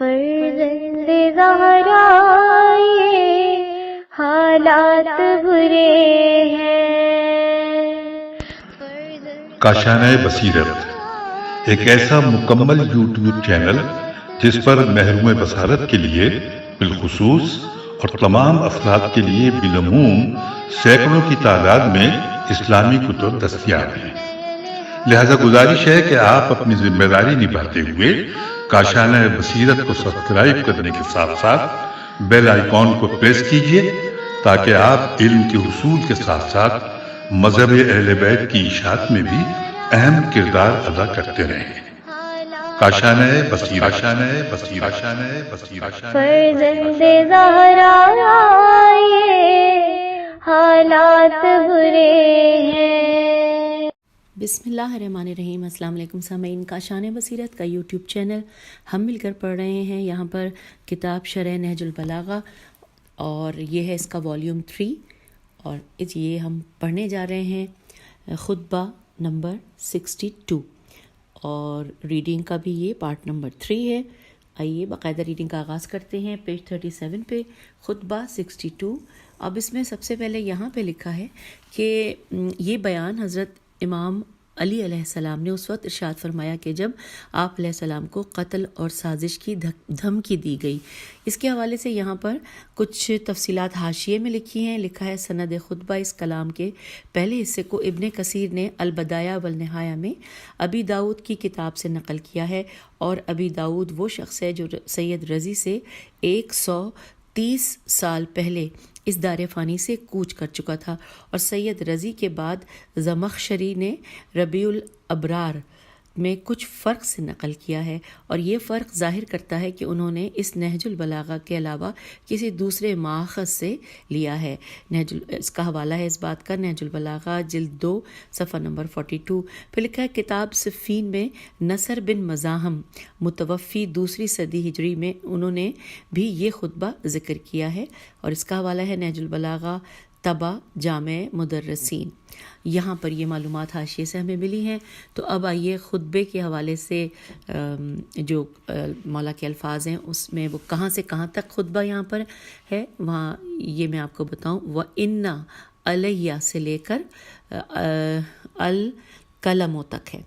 فرزند زہرا یہ حالات برے ہیں. کاشانۂ بصیرت ایک ایسا مکمل یوٹیوب چینل جس پر محروم بصارت کے لیے بالخصوص اور تمام افراد کے لیے بالعموم سینکڑوں کی تعداد میں اسلامی کتب دستیاب ہیں. لہذا گزارش ہے کہ آپ اپنی ذمہ داری نبھاتے ہوئے کاشانۂ بصیرت کو سبسکرائب کرنے کے ساتھ ساتھ بیل آئیکن کو پریس کیجیے تاکہ آپ علم کے حصول کے ساتھ ساتھ مذہب اہل بیت کی اشاعت میں بھی اہم کردار ادا کرتے رہیں. کاشانۂ بصیرت. فرزند زہرا یہ حالات برے ہیں. بسم اللہ الرحمن الرحیم. السلام علیکم سامعین. کاشانۂ بصیرت کا یوٹیوب چینل ہم مل کر پڑھ رہے ہیں یہاں پر کتاب شرح نہج البلاغہ، اور یہ ہے اس کا والیوم 3، اور یہ ہم پڑھنے جا رہے ہیں خطبہ نمبر 62، اور ریڈنگ کا بھی یہ پارٹ نمبر 3 ہے. آئیے باقاعدہ ریڈنگ کا آغاز کرتے ہیں. پیج 37 پہ خطبہ 62. اب اس میں سب سے پہلے یہاں پہ لکھا ہے کہ یہ بیان حضرت امام علی علیہ السلام نے اس وقت ارشاد فرمایا کہ جب آپ علیہ السلام کو قتل اور سازش کی دھمکی دی گئی. اس کے حوالے سے یہاں پر کچھ تفصیلات حاشیے میں لکھی ہیں. لکھا ہے سند خطبہ اس کلام کے پہلے حصے کو ابن کثیر نے البدایہ والنہایہ میں ابی داؤد کی کتاب سے نقل کیا ہے، اور ابی داؤد وہ شخص ہے جو سید رضی سے 130 سال پہلے اس دار فانی سے کوچ کر چکا تھا، اور سید رضی کے بعد زمخشری نے ربیع الابرار میں کچھ فرق سے نقل کیا ہے، اور یہ فرق ظاہر کرتا ہے کہ انہوں نے اس نہج البلاغہ کے علاوہ کسی دوسرے ماخذ سے لیا ہے. اس کا حوالہ ہے اس بات کا نہج البلاغہ جلد 2 صفحہ نمبر 42. پھر لکھا ہے کتاب صفین میں نصر بن مزاحم متوفی 2 صدی ہجری میں انہوں نے بھی یہ خطبہ ذکر کیا ہے، اور اس کا حوالہ ہے نہج البلاغہ طبع جامع مدرسین. یہاں پر یہ معلومات حاشیے سے ہمیں ملی ہیں. تو اب آئیے خطبے کے حوالے سے جو مولا کے الفاظ ہیں اس میں وہ کہاں سے کہاں تک خطبہ یہاں پر ہے وہاں یہ میں آپ کو بتاؤں. وَإِنَّ عَلَيَّ سے لے کر القلم تک ہے.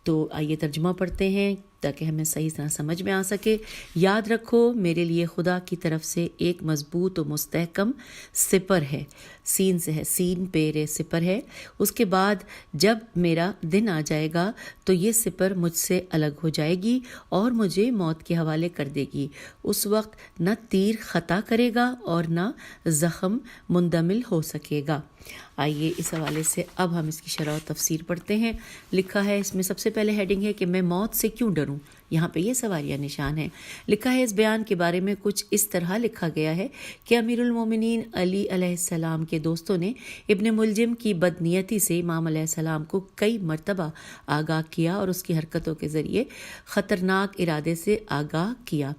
تو آئیے ترجمہ پڑھتے ہیں تاکہ ہمیں صحیح طرح سمجھ میں آ سکے. یاد رکھو میرے لیے خدا کی طرف سے ایک مضبوط و مستحکم سپر ہے. سین سے ہے، سین پیر سپر ہے. اس کے بعد جب میرا دن آ جائے گا تو یہ سپر مجھ سے الگ ہو جائے گی اور مجھے موت کے حوالے کر دے گی. اس وقت نہ تیر خطا کرے گا اور نہ زخم مندمل ہو سکے گا. آئیے اس حوالے سے اب ہم اس کی شرح و تفسیر پڑھتے ہیں. لکھا ہے اس میں سب سے پہلے ہیڈنگ ہے کہ میں موت سے کیوں ڈروں. یہاں پہ یہ سوالیہ نشان ہے. لکھا ہے اس بیان کے بارے میں کچھ اس طرح لکھا گیا ہے کہ امیر المومنین علی علیہ السلام کے دوستوں نے ابن ملجم کی بدنیتی سے امام علیہ السلام کو کئی مرتبہ آگاہ کیا اور اس کی حرکتوں کے ذریعے خطرناک ارادے سے آگاہ کیا.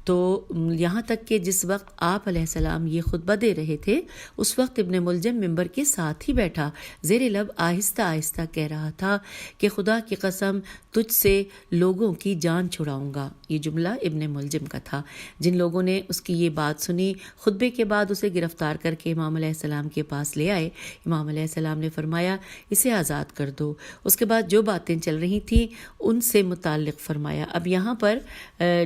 تو یہاں تک کہ جس وقت آپ علیہ السلام یہ خطبہ دے رہے تھے اس وقت ابن ملجم ممبر کے ساتھ ہی بیٹھا زیر لب آہستہ آہستہ کہہ رہا تھا کہ خدا کی قسم تجھ سے لوگوں کی جان چھڑاؤں گا. یہ جملہ ابن ملجم کا تھا. جن لوگوں نے اس کی یہ بات سنی خطبے کے بعد اسے گرفتار کر کے امام علیہ السلام کے پاس لے آئے. امام علیہ السلام نے فرمایا اسے آزاد کر دو. اس کے بعد جو باتیں چل رہی تھیں ان سے متعلق فرمایا. اب یہاں پر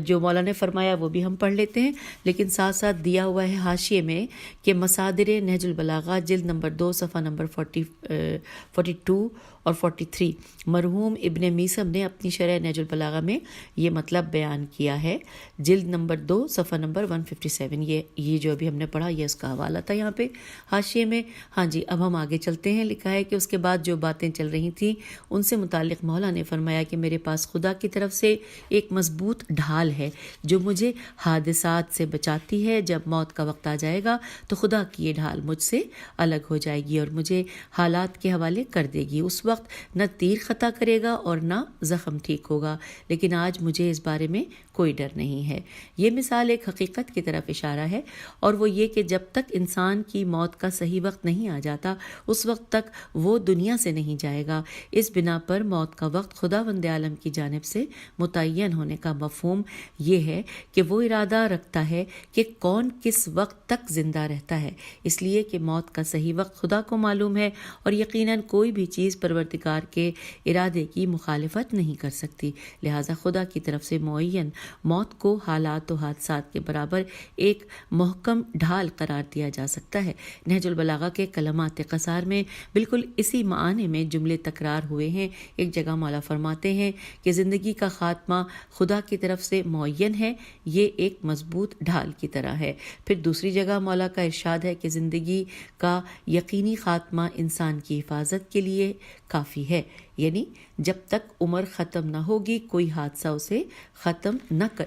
جو مولا نے فرمایا وہ بھی ہم پڑھ لیتے ہیں، لیکن ساتھ ساتھ دیا ہوا ہے حاشیے میں کہ مصادر نہج البلاغہ جلد نمبر 2 صفحہ نمبر 42 اور 43 مرحوم ابن میسم نے اپنی شرح نہج البلاغہ میں یہ مطلب بیان کیا ہے. جلد نمبر 2 صفحہ نمبر 157. یہ جو ابھی ہم نے پڑھا یہ اس کا حوالہ تھا یہاں پہ حاشیے میں. ہاں جی اب ہم آگے چلتے ہیں. لکھا ہے کہ اس کے بعد جو باتیں چل رہی تھیں ان سے متعلق مولا نے فرمایا کہ میرے پاس خدا کی طرف سے ایک مضبوط ڈھال ہے جو مجھے حادثات سے بچاتی ہے. جب موت کا وقت آ جائے گا تو خدا کی یہ ڈھال مجھ سے الگ ہو جائے گی اور مجھے حالات کے حوالے کر دے گی. اس وقت نہ تیر خطا کرے گا اور نہ زخم ٹھیک ہوگا، لیکن آج مجھے اس بارے میں کوئی ڈر نہیں ہے۔ یہ مثال ایک حقیقت کی طرف اشارہ ہے، اور وہ یہ کہ جب تک انسان کی موت کا صحیح وقت نہیں آ جاتا اس وقت تک وہ دنیا سے نہیں جائے گا۔ اس بنا پر موت کا وقت خداوند عالم کی جانب سے متعین ہونے کا مفہوم یہ ہے کہ وہ ارادہ رکھتا ہے کہ کون کس وقت تک زندہ رہتا ہے، اس لیے کہ موت کا صحیح وقت خدا کو معلوم ہے، اور یقیناً کوئی بھی چیز پروردگار کے ارادے کی مخالفت نہیں کر سکتی۔ لہٰذا خدا کی طرف سے معین موت کو حالات و حادثات کے برابر ایک محکم ڈھال قرار دیا جا سکتا ہے۔ نہج البلاغہ کے کلمات قصار میں بالکل اسی معنی میں جملے تکرار ہوئے ہیں۔ ایک جگہ مولا فرماتے ہیں کہ زندگی کا خاتمہ خدا کی طرف سے معین ہے، یہ ایک مضبوط ڈھال کی طرح ہے۔ پھر دوسری جگہ مولا کا ارشاد ہے کہ زندگی کا یقینی خاتمہ انسان کی حفاظت کے لیے کافی ہے، یعنی جب تک عمر ختم نہ ہوگی کوئی حادثہ اسے ختم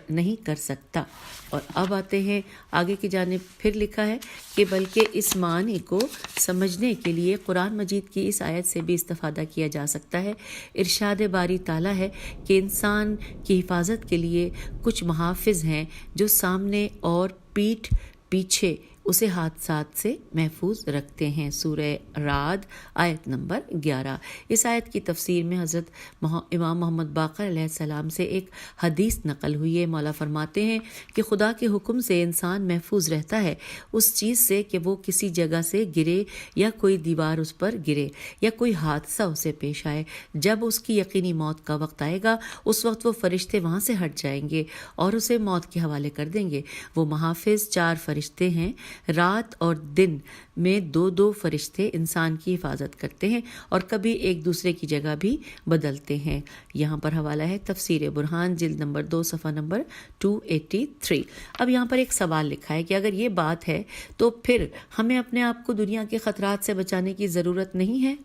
نہیں کر سکتا۔ اور اب آتے ہیں آگے کی جانب، پھر لکھا ہے کہ بلکہ اس معنی کو سمجھنے کے لیے قرآن مجید کی اس آیت سے بھی استفادہ کیا جا سکتا ہے۔ ارشاد باری تعالیٰ ہے کہ انسان کی حفاظت کے لیے کچھ محافظ ہیں جو سامنے اور پیچھے اسے حادثات سے محفوظ رکھتے ہیں۔ سورہ رعد آیت نمبر 11۔ اس آیت کی تفسیر میں حضرت امام محمد باقر علیہ السلام سے ایک حدیث نقل ہوئی ہے۔ مولا فرماتے ہیں کہ خدا کے حکم سے انسان محفوظ رہتا ہے اس چیز سے کہ وہ کسی جگہ سے گرے یا کوئی دیوار اس پر گرے یا کوئی حادثہ اسے پیش آئے۔ جب اس کی یقینی موت کا وقت آئے گا اس وقت وہ فرشتے وہاں سے ہٹ جائیں گے اور اسے موت کے حوالے کر دیں گے۔ وہ محافظ 4 فرشتے ہیں، رات اور دن میں 2 فرشتے انسان کی حفاظت کرتے ہیں اور کبھی ایک دوسرے کی جگہ بھی بدلتے ہیں۔ یہاں پر حوالہ ہے تفسیر برہان جلد نمبر 2 صفحہ نمبر 283۔ اب یہاں پر ایک سوال لکھا ہے کہ اگر یہ بات ہے تو پھر ہمیں اپنے آپ کو دنیا کے خطرات سے بچانے کی ضرورت نہیں ہے،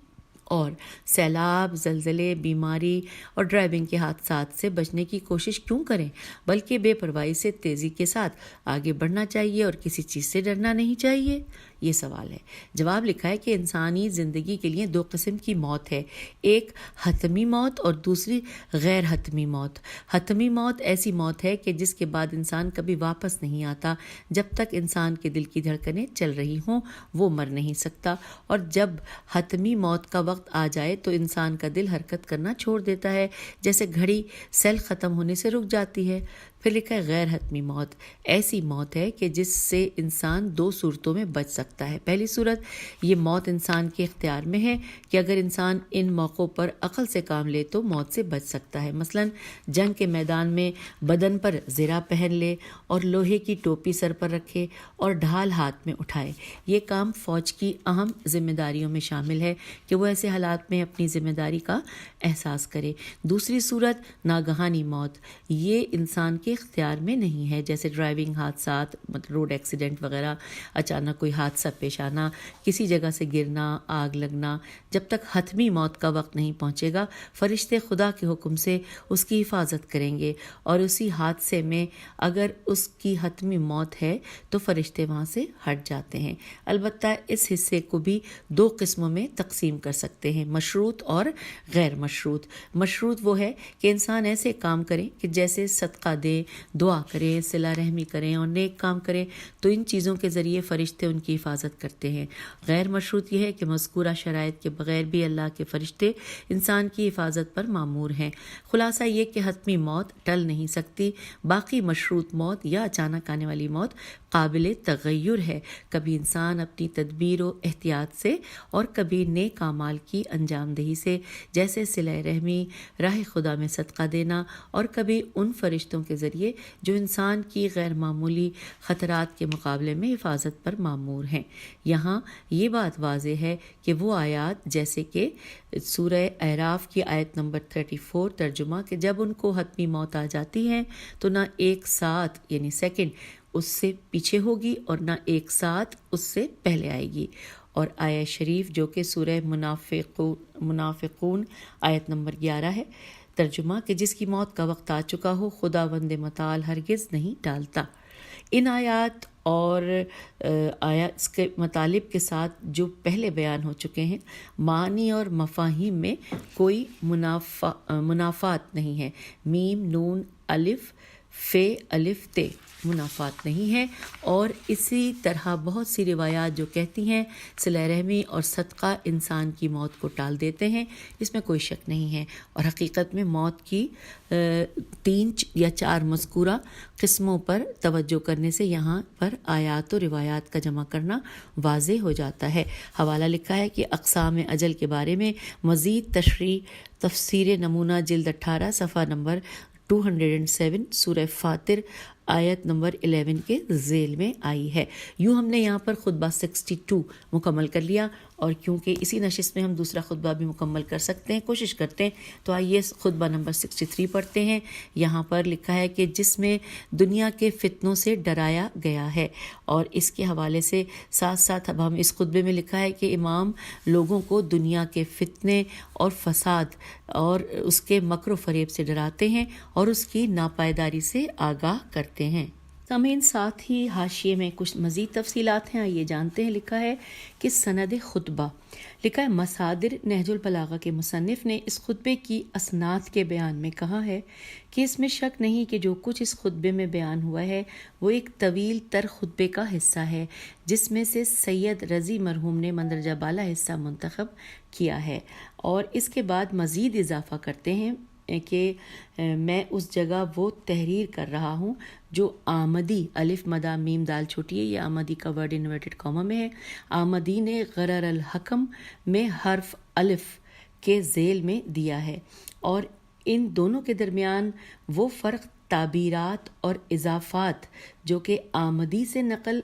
اور سیلاب، زلزلے، بیماری اور ڈرائیونگ کے حادثات سے بچنے کی کوشش کیوں کریں، بلکہ بے پرواہی سے تیزی کے ساتھ آگے بڑھنا چاہیے اور کسی چیز سے ڈرنا نہیں چاہیے؟ یہ سوال ہے۔ جواب لکھا ہے کہ انسانی زندگی کے لیے 2 قسم کی موت ہے، ایک حتمی موت اور دوسری غیر حتمی موت۔ حتمی موت ایسی موت ہے کہ جس کے بعد انسان کبھی واپس نہیں آتا۔ جب تک انسان کے دل کی دھڑکنیں چل رہی ہوں وہ مر نہیں سکتا، اور جب حتمی موت کا وقت آ جائے تو انسان کا دل حرکت کرنا چھوڑ دیتا ہے، جیسے گھڑی سیل ختم ہونے سے رک جاتی ہے۔ پھر لکھا ہے غیر حتمی موت ایسی موت ہے کہ جس سے انسان 2 صورتوں میں بچ سکتا ہے۔ پہلی صورت، یہ موت انسان کے اختیار میں ہے کہ اگر انسان ان موقعوں پر عقل سے کام لے تو موت سے بچ سکتا ہے۔ مثلا جنگ کے میدان میں بدن پر زرہ پہن لے اور لوہے کی ٹوپی سر پر رکھے اور ڈھال ہاتھ میں اٹھائے۔ یہ کام فوج کی اہم ذمہ داریوں میں شامل ہے کہ وہ ایسے حالات میں اپنی ذمہ داری کا احساس کرے۔ دوسری صورت ناگہانی موت، یہ انسان کے اختیار میں نہیں ہے، جیسے ڈرائیونگ حادثات، روڈ ایکسیڈنٹ وغیرہ، اچانک کوئی حادثہ پیش آنا، کسی جگہ سے گرنا، آگ لگنا۔ جب تک حتمی موت کا وقت نہیں پہنچے گا فرشتے خدا کے حکم سے اس کی حفاظت کریں گے، اور اسی حادثے میں اگر اس کی حتمی موت ہے تو فرشتے وہاں سے ہٹ جاتے ہیں۔ البتہ اس حصے کو بھی 2 قسموں میں تقسیم کر سکتے ہیں، مشروط اور غیر مشروط۔ مشروط وہ ہے کہ انسان ایسے کام کرے کہ جیسے صدقہ دے، دعا کریں، صلہ رحمی کریں اور نیک کام کریں، تو ان چیزوں کے ذریعے فرشتے ان کی حفاظت کرتے ہیں۔ غیر مشروط یہ ہے کہ مذکورہ شرائط کے بغیر بھی اللہ کے فرشتے انسان کی حفاظت پر مامور ہیں۔ خلاصہ یہ کہ حتمی موت ٹل نہیں سکتی، باقی مشروط موت یا اچانک آنے والی موت قابل تغیر ہے۔ کبھی انسان اپنی تدبیر و احتیاط سے اور کبھی نیک اعمال کی انجام دہی سے، جیسے صلہ رحمی، راہ خدا میں صدقہ دینا، اور کبھی ان فرشتوں کے ذریعے جو انسان کی غیر معمولی خطرات کے مقابلے میں حفاظت پر مامور ہیں۔ یہاں یہ بات واضح ہے کہ وہ آیات جیسے کہ سورہ اعراف کی آیت نمبر 34 ترجمہ کہ جب ان کو حتمی موت آ جاتی ہے تو نہ ایک ساتھ یعنی سیکنڈ اس سے پیچھے ہوگی اور نہ ایک ساتھ اس سے پہلے آئے گی۔ اور آیہ شریف جو کہ سورہ منافقون آیت نمبر 11 ہے، ترجمہ کہ جس کی موت کا وقت آ چکا ہو خداوند متعال ہرگز نہیں ٹالتا۔ ان آیات اور آیا اس کے مطالب کے ساتھ جو پہلے بیان ہو چکے ہیں، معنی اور مفاہیم میں کوئی منافات نہیں ہے۔ میم نون الف فے الف تے منافات نہیں ہے۔ اور اسی طرح بہت سی روایات جو کہتی ہیں صلہ رحمی اور صدقہ انسان کی موت کو ٹال دیتے ہیں، اس میں کوئی شک نہیں ہے۔ اور حقیقت میں موت کی 3 یا 4 مذکورہ قسموں پر توجہ کرنے سے یہاں پر آیات و روایات کا جمع کرنا واضح ہو جاتا ہے۔ حوالہ لکھا ہے کہ اقسام اجل کے بارے میں مزید تشریح تفسیر نمونہ جلد 18 صفحہ نمبر 207 سورہ فاطر آیت نمبر 11 کے ذیل میں آئی ہے۔ یوں ہم نے یہاں پر خطبہ 62 مکمل کر لیا، اور کیونکہ اسی نشست میں ہم دوسرا خطبہ بھی مکمل کر سکتے ہیں، کوشش کرتے ہیں، تو آئیے خطبہ نمبر 63 پڑھتے ہیں۔ یہاں پر لکھا ہے کہ جس میں دنیا کے فتنوں سے ڈرایا گیا ہے، اور اس کے حوالے سے ساتھ ساتھ اب ہم اس خطبے میں لکھا ہے کہ امام لوگوں کو دنیا کے فتنے اور فساد اور اس کے مکر و فریب سے ڈراتے ہیں اور اس کی ناپائیداری سے آگاہ کرتے ہیں۔ سامعین، ساتھ ہی حاشیے میں کچھ مزید تفصیلات ہیں، آئیے جانتے ہیں۔ لکھا ہے کہ سند خطبہ، لکھا ہے مصادر نہج البلاغہ کے مصنف نے اس خطبے کی اسناد کے بیان میں کہا ہے کہ اس میں شک نہیں کہ جو کچھ اس خطبے میں بیان ہوا ہے وہ ایک طویل تر خطبے کا حصہ ہے، جس میں سے سید رضی مرحوم نے مندرجہ بالا حصہ منتخب کیا ہے۔ اور اس کے بعد مزید اضافہ کرتے ہیں کہ میں اس جگہ وہ تحریر کر رہا ہوں جو آمدی الف مدہ میم دال چھوٹی ہے، یہ آمدی کا ورڈ انورٹڈ کاما میں ہے، آمدی نے غرر الحکم میں حرف الف کے ذیل میں دیا ہے، اور ان دونوں کے درمیان وہ فرق تعبیرات اور اضافات جو کہ آمدی سے نقل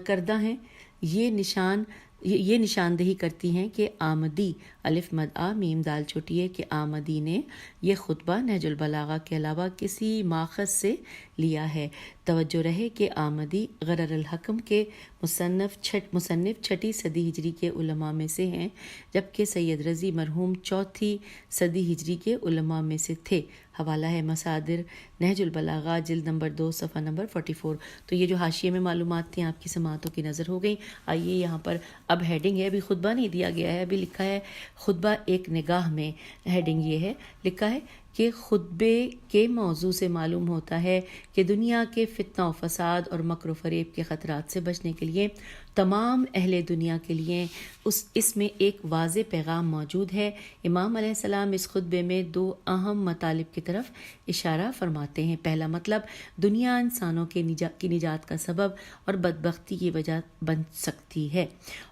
کردہ ہیں یہ نشاندہی کرتی ہیں کہ آمدی الف مد آ میم دال چھوٹی ہے کہ آمدی نے یہ خطبہ نہج البلاغہ کے علاوہ کسی ماخذ سے لیا ہے۔ توجہ رہے کہ آمدی غرر الحکم کے مصنف 6 صدی ہجری کے علماء میں سے ہیں، جبکہ سید رضی مرحوم 4 صدی ہجری کے علماء میں سے تھے۔ حوالہ ہے مصادر نہج البلاغہ جلد نمبر 2 صفحہ نمبر 44۔ تو یہ جو حاشیے میں معلومات تھیں آپ کی سماعتوں کی نظر ہو گئی۔ آئیے یہاں پر اب ہیڈنگ ہے، ابھی خطبہ نہیں دیا گیا ہے، ابھی لکھا ہے خطبہ ایک نگاہ میں۔ ہیڈنگ یہ ہے، لکھا ہے کہ خطبے کے موضوع سے معلوم ہوتا ہے کہ دنیا کے فتنہ و فساد اور مکر و فریب کے خطرات سے بچنے کے لیے تمام اہل دنیا کے لیے اس میں ایک واضح پیغام موجود ہے۔ امام علیہ السلام اس خطبے میں 2 اہم مطالب کی طرف اشارہ فرماتے ہیں۔ پہلا مطلب، دنیا انسانوں کی نجات کا سبب اور بدبختی کی وجہ بن سکتی ہے،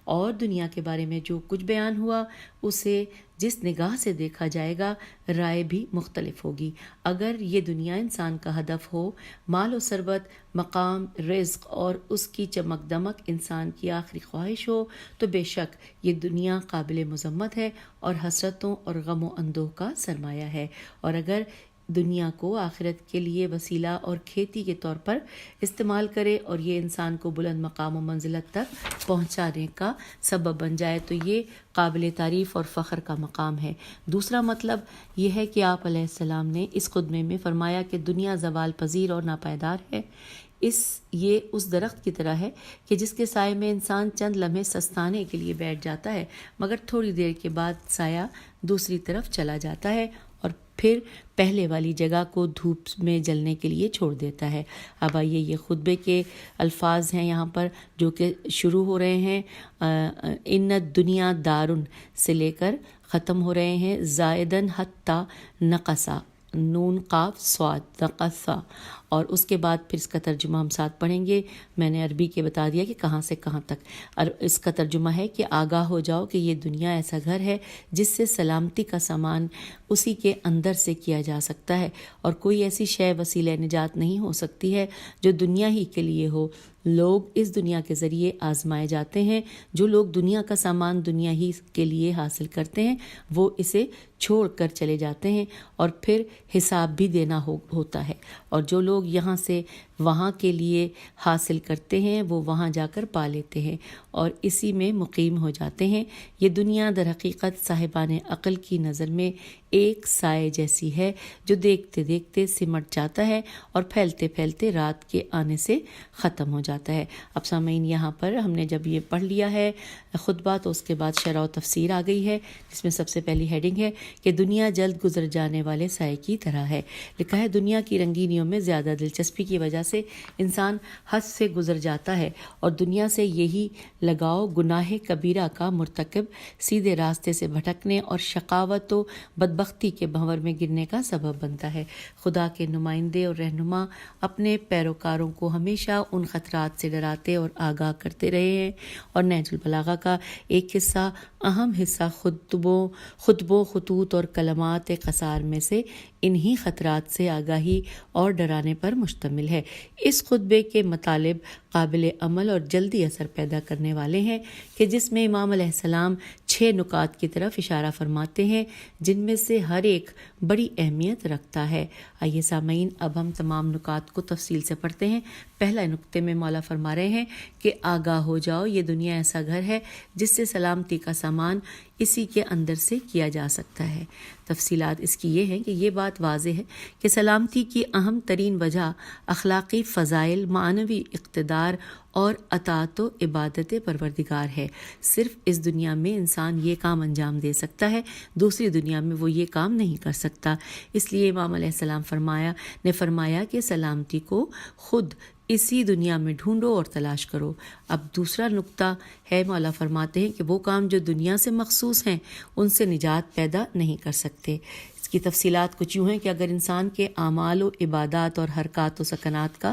اور دنیا کے بارے میں جو کچھ بیان ہوا اسے جس نگاہ سے دیکھا جائے گا رائے بھی مختلف ہوگی۔ اگر یہ دنیا انسان کا ہدف ہو، مال و ثروت، مقام، رزق اور اس کی چمک دمک انسان کی آخری خواہش ہو، تو بے شک یہ دنیا قابل مذمت ہے اور حسرتوں اور غم و اندوہ کا سرمایہ ہے، اور اگر دنیا کو آخرت کے لیے وسیلہ اور کھیتی کے طور پر استعمال کرے اور یہ انسان کو بلند مقام و منزلت تک پہنچانے کا سبب بن جائے تو یہ قابل تعریف اور فخر کا مقام ہے۔ دوسرا مطلب یہ ہے کہ آپ علیہ السلام نے اس خطبے میں فرمایا کہ دنیا زوال پذیر اور ناپائیدار ہے۔ یہ اس درخت کی طرح ہے کہ جس کے سائے میں انسان چند لمحے سستانے کے لیے بیٹھ جاتا ہے، مگر تھوڑی دیر کے بعد سایہ دوسری طرف چلا جاتا ہے اور پھر پہلے والی جگہ کو دھوپ میں جلنے کے لیے چھوڑ دیتا ہے۔ اب آئیے یہ خطبے کے الفاظ ہیں یہاں پر جو کہ شروع ہو رہے ہیں ان دنیا دارن سے لے کر ختم ہو رہے ہیں زائدن حتی نقصا، نون قاف صاد نقصا، اور اس کے بعد پھر اس کا ترجمہ ہم ساتھ پڑھیں گے۔ میں نے عربی کے بتا دیا کہ کہاں سے کہاں تک، اور اس کا ترجمہ ہے کہ آگاہ ہو جاؤ کہ یہ دنیا ایسا گھر ہے جس سے سلامتی کا سامان اسی کے اندر سے کیا جا سکتا ہے، اور کوئی ایسی شے وسیلہ نجات نہیں ہو سکتی ہے جو دنیا ہی کے لیے ہو۔ لوگ اس دنیا کے ذریعے آزمائے جاتے ہیں، جو لوگ دنیا کا سامان دنیا ہی کے لیے حاصل کرتے ہیں وہ اسے چھوڑ کر چلے جاتے ہیں اور پھر حساب بھی دینا ہوتا ہے، اور جو لوگ یہاں سے وہاں کے لیے حاصل کرتے ہیں وہ وہاں جا کر پا لیتے ہیں اور اسی میں مقیم ہو جاتے ہیں۔ یہ دنیا در حقیقت صاحبان عقل کی نظر میں ایک سائے جیسی ہے جو دیکھتے دیکھتے سمٹ جاتا ہے اور پھیلتے پھیلتے رات کے آنے سے ختم ہو جاتا ہے۔ اب سامعین، یہاں پر ہم نے جب یہ پڑھ لیا ہے خطبہ تو اس کے بعد شرح و تفسیر آ گئی ہے، جس میں سب سے پہلی ہیڈنگ ہے کہ دنیا جلد گزر جانے والے سائے کی طرح ہے۔ لکھا ہے دنیا کی رنگینیوں میں زیادہ دلچسپی کی وجہ سے انسان حد سے گزر جاتا ہے اور دنیا سے یہی لگاؤ گناہ کبیرہ کا مرتکب سیدھے راستے سے بھٹکنے اور شقاوت و بدبختی کے بھنور میں گرنے کا سبب بنتا ہے۔ خدا کے نمائندے اور رہنما اپنے پیروکاروں کو ہمیشہ ان خطرات سے ڈراتے اور آگاہ کرتے رہے ہیں، اور نہج البلاغہ کا ایک حصہ، اہم حصہ خطبوں، خطوط اور کلمات قصار میں سے انہی خطرات سے آگاہی اور ڈرانے پر مشتمل ہے۔ اس خطبے کے مطالب قابل عمل اور جلدی اثر پیدا کرنے والے ہیں کہ جس میں امام علیہ السلام 6 نکات کی طرف اشارہ فرماتے ہیں جن میں سے ہر ایک بڑی اہمیت رکھتا ہے۔ آئیے سامعین، اب ہم تمام نکات کو تفصیل سے پڑھتے ہیں۔ پہلا نکتے میں مولا فرما رہے ہیں کہ آگاہ ہو جاؤ، یہ دنیا ایسا گھر ہے جس سے سلامتی کا سامان اسی کے اندر سے کیا جا سکتا ہے۔ تفصیلات اس کی یہ ہیں کہ یہ بات واضح ہے کہ سلامتی کی اہم ترین وجہ اخلاقی فضائل، معنوی اقتدار اور اطاعت و عبادت پروردگار ہے۔ صرف اس دنیا میں انسان یہ کام انجام دے سکتا ہے، دوسری دنیا میں وہ یہ کام نہیں کر سکتا۔ اس لیے امام علیہ السلام نے فرمایا کہ سلامتی کو خود اسی دنیا میں ڈھونڈو اور تلاش کرو۔ اب دوسرا نقطہ ہے، مولا فرماتے ہیں کہ وہ کام جو دنیا سے مخصوص ہیں ان سے نجات پیدا نہیں کر سکتے۔ اس کی تفصیلات کچھ یوں ہیں کہ اگر انسان کے اعمال و عبادات اور حرکات و سکنات کا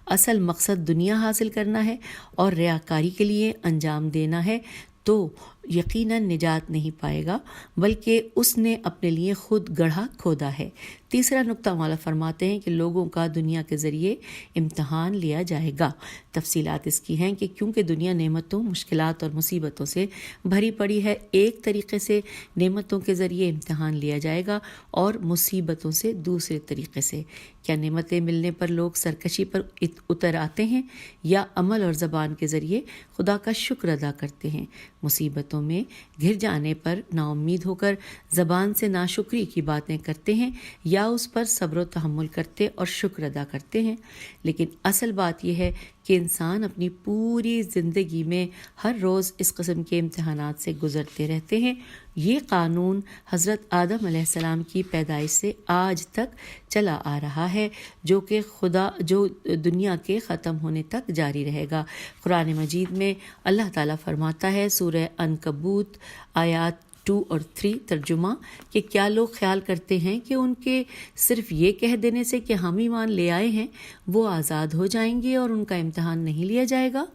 اصل مقصد دنیا حاصل کرنا ہے اور ریاکاری کے لیے انجام دینا ہے تو یقیناً نجات نہیں پائے گا، بلکہ اس نے اپنے لیے خود گڑھا کھودا ہے۔ تیسرا نقطہ مولا فرماتے ہیں کہ لوگوں کا دنیا کے ذریعے امتحان لیا جائے گا۔ تفصیلات اس کی ہیں کہ کیونکہ دنیا نعمتوں، مشکلات اور مصیبتوں سے بھری پڑی ہے، ایک طریقے سے نعمتوں کے ذریعے امتحان لیا جائے گا اور مصیبتوں سے دوسرے طریقے سے۔ کیا نعمتیں ملنے پر لوگ سرکشی پر اتر آتے ہیں یا عمل اور زبان کے ذریعے خدا کا شکر ادا کرتے ہیں؟ مصیبتوں میں گھر جانے پر نا امید ہو کر زبان سے ناشکری کی باتیں کرتے ہیں یا اس پر صبر و تحمل کرتے اور شکر ادا کرتے ہیں؟ لیکن اصل بات یہ ہے کہ انسان اپنی پوری زندگی میں ہر روز اس قسم کے امتحانات سے گزرتے رہتے ہیں۔ یہ قانون حضرت آدم علیہ السلام کی پیدائش سے آج تک چلا آ رہا ہے، جو دنیا کے ختم ہونے تک جاری رہے گا۔ قرآن مجید میں اللہ تعالیٰ فرماتا ہے، سورہ عنکبوت آیات 2 اور 3 ترجمہ، کہ کیا لوگ خیال کرتے ہیں کہ ان کے صرف یہ کہہ دینے سے کہ ہم ایمان لے آئے ہیں وہ آزاد ہو جائیں گے اور ان کا امتحان نہیں لیا جائے گا؟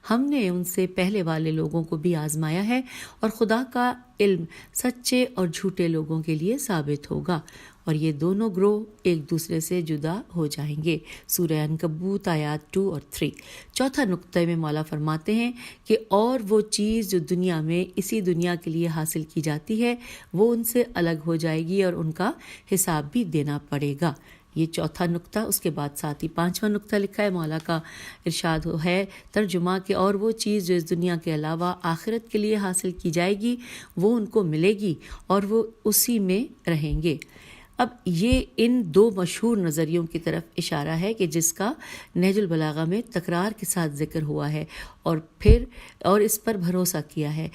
ہم نے ان سے پہلے والے لوگوں کو بھی آزمایا ہے اور خدا کا علم سچے اور جھوٹے لوگوں کے لیے ثابت ہوگا، اور یہ دونوں گروہ ایک دوسرے سے جدا ہو جائیں گے۔ سورہ عنکبوت آیات 2 اور 3۔ چوتھا نقطہ میں مولا فرماتے ہیں کہ اور وہ چیز جو دنیا میں اسی دنیا کے لیے حاصل کی جاتی ہے وہ ان سے الگ ہو جائے گی اور ان کا حساب بھی دینا پڑے گا۔ یہ چوتھا نقطہ۔ اس کے بعد ساتھ ہی 5واں نقطہ لکھا ہے، مولا کا ارشاد ہے ترجمہ کہ اور وہ چیز جو اس دنیا کے علاوہ آخرت کے لیے حاصل کی جائے گی وہ ان کو ملے گی اور وہ اسی میں رہیں گے۔ اب یہ ان 2 مشہور نظریوں کی طرف اشارہ ہے کہ جس کا نہج البلاغہ میں تکرار کے ساتھ ذکر ہوا ہے اور اس پر بھروسہ کیا ہے۔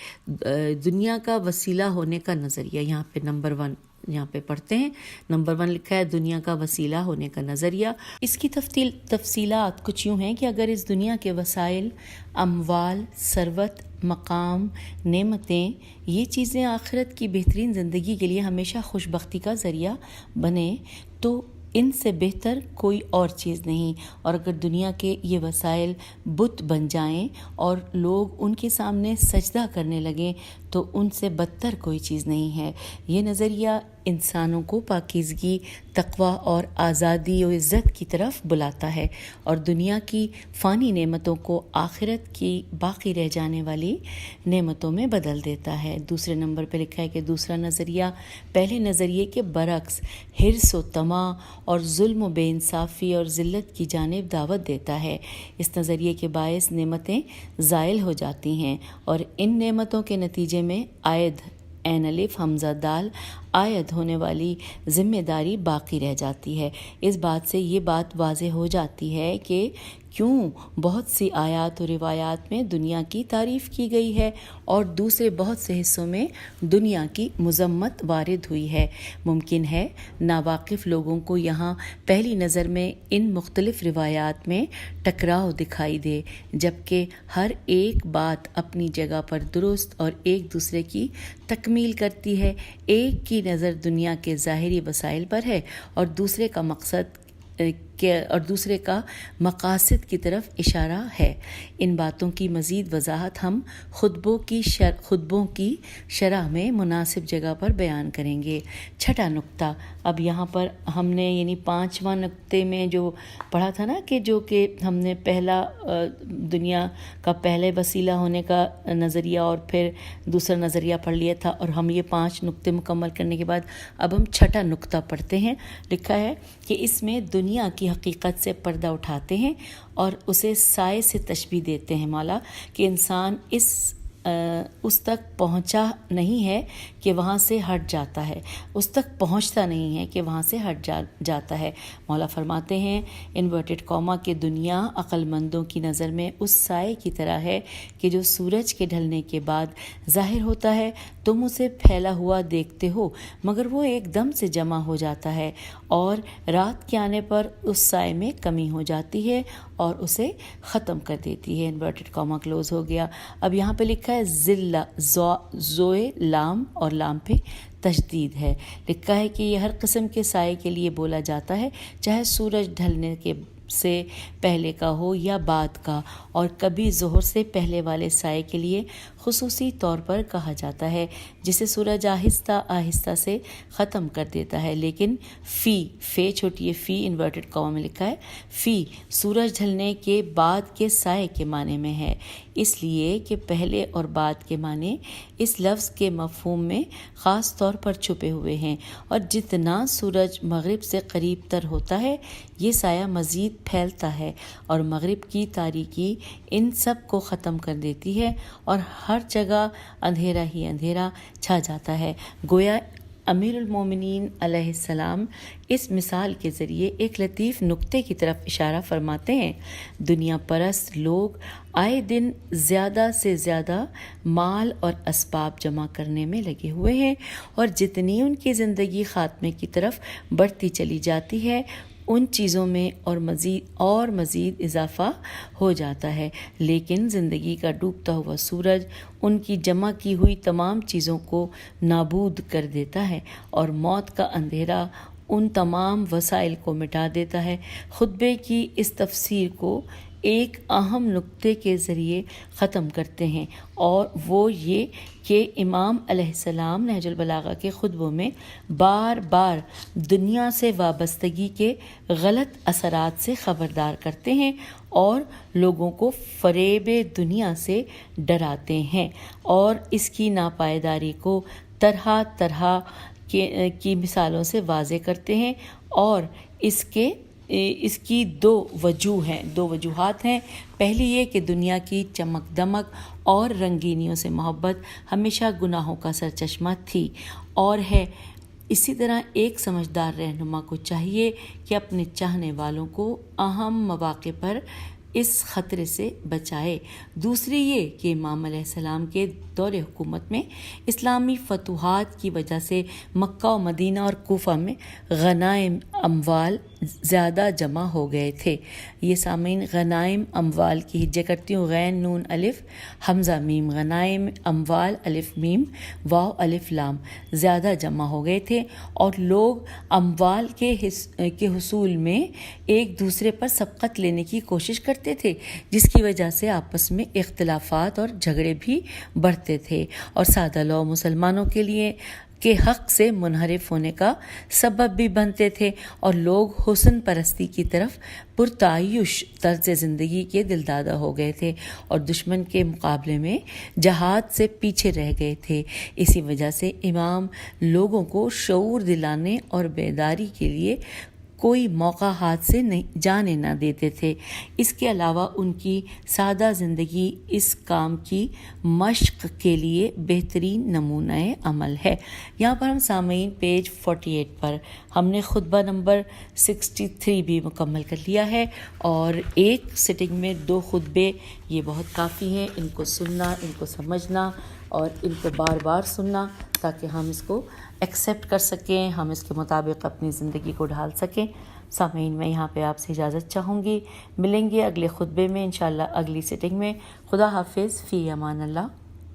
دنیا کا وسیلہ ہونے کا نظریہ، یہاں پہ نمبر 1 یہاں پہ پڑھتے ہیں، نمبر 1 لکھا ہے دنیا کا وسیلہ ہونے کا نظریہ۔ اس کی تفصیلات کچھ یوں ہیں کہ اگر اس دنیا کے وسائل، اموال، ثروت، مقام، نعمتیں، یہ چیزیں آخرت کی بہترین زندگی کے لیے ہمیشہ خوشبختی کا ذریعہ بنے تو ان سے بہتر کوئی اور چیز نہیں، اور اگر دنیا کے یہ وسائل بت بن جائیں اور لوگ ان کے سامنے سجدہ کرنے لگیں تو ان سے بدتر کوئی چیز نہیں ہے۔ یہ نظریہ انسانوں کو پاکیزگی، تقوی اور آزادی و عزت کی طرف بلاتا ہے اور دنیا کی فانی نعمتوں کو آخرت کی باقی رہ جانے والی نعمتوں میں بدل دیتا ہے۔ دوسرے نمبر پہ لکھا ہے کہ دوسرا نظریہ پہلے نظریے کے برعکس حرص و طمع اور ظلم و بے انصافی اور ذلت کی جانب دعوت دیتا ہے۔ اس نظریے کے باعث نعمتیں زائل ہو جاتی ہیں اور ان نعمتوں کے نتیجے میں عائد عین الف حمزہ دال عائد ہونے والی ذمہ داری باقی رہ جاتی ہے۔ اس بات سے یہ بات واضح ہو جاتی ہے کہ کیوں بہت سی آیات و روایات میں دنیا کی تعریف کی گئی ہے اور دوسرے بہت سے حصوں میں دنیا کی مذمت وارد ہوئی ہے۔ ممکن ہے ناواقف لوگوں کو یہاں پہلی نظر میں ان مختلف روایات میں ٹکراؤ دکھائی دے، جبکہ ہر ایک بات اپنی جگہ پر درست اور ایک دوسرے کی تکمیل کرتی ہے۔ ایک کی نظر دنیا کے ظاہری وسائل پر ہے اور دوسرے کا مقاصد کی طرف اشارہ ہے۔ ان باتوں کی مزید وضاحت ہم خطبوں کی شرح میں مناسب جگہ پر بیان کریں گے۔ چھٹا نقطہ، اب یہاں پر ہم نے یعنی 5واں نقطے میں جو پڑھا تھا نا کہ ہم نے پہلا دنیا کا پہلے وسیلہ ہونے کا نظریہ اور پھر دوسرا نظریہ پڑھ لیا تھا، اور ہم یہ 5 نقطے مکمل کرنے کے بعد اب ہم چھٹا نقطہ پڑھتے ہیں۔ لکھا ہے کہ اس میں دنیا کی حقیقت سے پردہ اٹھاتے ہیں اور اسے سائے سے تشبیہ دیتے ہیں مولا کہ انسان اس تک پہنچا نہیں ہے کہ وہاں سے ہٹ جاتا ہے، اس تک پہنچتا نہیں ہے کہ وہاں سے ہٹ جاتا ہے۔ مولا فرماتے ہیں انورٹڈ کاما کہ دنیا عقل مندوں کی نظر میں اس سائے کی طرح ہے کہ جو سورج کے ڈھلنے کے بعد ظاہر ہوتا ہے۔ تم اسے پھیلا ہوا دیکھتے ہو مگر وہ ایک دم سے جمع ہو جاتا ہے اور رات کے آنے پر اس سائے میں کمی ہو جاتی ہے اور اسے ختم کر دیتی ہے۔ انورٹڈ کاما کلوز ہو گیا۔ اب یہاں پہ لکھا ہے ذلہ، زوئے لام اور لام پہ تشدید ہے۔ لکھا ہے کہ یہ ہر قسم کے سائے کے لیے بولا جاتا ہے، چاہے سورج ڈھلنے سے پہلے کا ہو یا بعد کا، اور کبھی ظہر سے پہلے والے سائے کے لیے خصوصی طور پر کہا جاتا ہے جسے سورج آہستہ آہستہ سے ختم کر دیتا ہے۔ لیکن فی چھوٹی فی انورٹڈ کاما میں لکھا ہے فی سورج ڈھلنے کے بعد کے سائے کے معنی میں ہے، اس لیے کہ پہلے اور بعد کے معنی اس لفظ کے مفہوم میں خاص طور پر چھپے ہوئے ہیں، اور جتنا سورج مغرب سے قریب تر ہوتا ہے یہ سایہ مزید پھیلتا ہے اور مغرب کی تاریکی ان سب کو ختم کر دیتی ہے اور ہر جگہ اندھیرا ہی اندھیرا چھا جاتا ہے۔ گویا امیر المومنین علیہ السلام اس مثال کے ذریعے ایک لطیف نقطے کی طرف اشارہ فرماتے ہیں۔ دنیا پرست لوگ آئے دن زیادہ سے زیادہ مال اور اسباب جمع کرنے میں لگے ہوئے ہیں، اور جتنی ان کی زندگی خاتمے کی طرف بڑھتی چلی جاتی ہے ان چیزوں میں اور مزید اضافہ ہو جاتا ہے، لیکن زندگی کا ڈوبتا ہوا سورج ان کی جمع کی ہوئی تمام چیزوں کو نابود کر دیتا ہے اور موت کا اندھیرا ان تمام وسائل کو مٹا دیتا ہے۔ خطبے کی اس تفسیر کو ایک اہم نقطے کے ذریعے ختم کرتے ہیں، اور وہ یہ کہ امام علیہ السلام نہج البلاغہ کے خطبوں میں بار بار دنیا سے وابستگی کے غلط اثرات سے خبردار کرتے ہیں اور لوگوں کو فریب دنیا سے ڈراتے ہیں، اور اس کی ناپائیداری کو طرح طرح کی مثالوں سے واضح کرتے ہیں، اور اس کی دو وجوہات ہیں۔ پہلی یہ کہ دنیا کی چمک دمک اور رنگینیوں سے محبت ہمیشہ گناہوں کا سرچشمہ تھی اور ہے۔ اسی طرح ایک سمجھدار رہنما کو چاہیے کہ اپنے چاہنے والوں کو اہم مواقع پر اس خطرے سے بچائے۔ دوسری یہ کہ امام علیہ السلام کے دور حکومت میں اسلامی فتوحات کی وجہ سے مکہ و مدینہ اور کوفہ میں غنائم اموال زیادہ جمع ہو گئے تھے۔ یہ سامعین غنائم اموال کی ہجے کرتی ہوں، غین نون الف حمزہ میم، غنائم اموال الف میم واو الف لام، زیادہ جمع ہو گئے تھے، اور لوگ اموال کے حصول میں ایک دوسرے پر سبقت لینے کی کوشش کرتے تھے، جس کی وجہ سے آپس میں اختلافات اور جھگڑے بھی بڑھتے تھے اور سادہ لو مسلمانوں کے حق سے منحرف ہونے کا سبب بھی بنتے تھے، اور لوگ حسن پرستی کی طرف پرتعیش طرز زندگی کے دلدادہ ہو گئے تھے اور دشمن کے مقابلے میں جہاد سے پیچھے رہ گئے تھے۔ اسی وجہ سے امام لوگوں کو شعور دلانے اور بیداری کے لیے کوئی موقع ہاتھ سے نہیں جانے نہ دیتے تھے۔ اس کے علاوہ ان کی سادہ زندگی اس کام کی مشق کے لیے بہترین نمونہ عمل ہے۔ یہاں پر ہم سامعین پیج 48 پر ہم نے خطبہ نمبر 63 بھی مکمل کر لیا ہے، اور ایک سٹنگ میں 2 خطبے یہ بہت کافی ہیں، ان کو سننا، ان کو سمجھنا اور ان کو بار بار سننا تاکہ ہم اس کو ایکسیپٹ کر سکیں، ہم اس کے مطابق اپنی زندگی کو ڈھال سکیں۔ سامعین میں یہاں پہ آپ سے اجازت چاہوں گی، ملیں گے اگلے خطبے میں انشاءاللہ اگلی سٹنگ میں۔ خدا حافظ، فی امان اللہ۔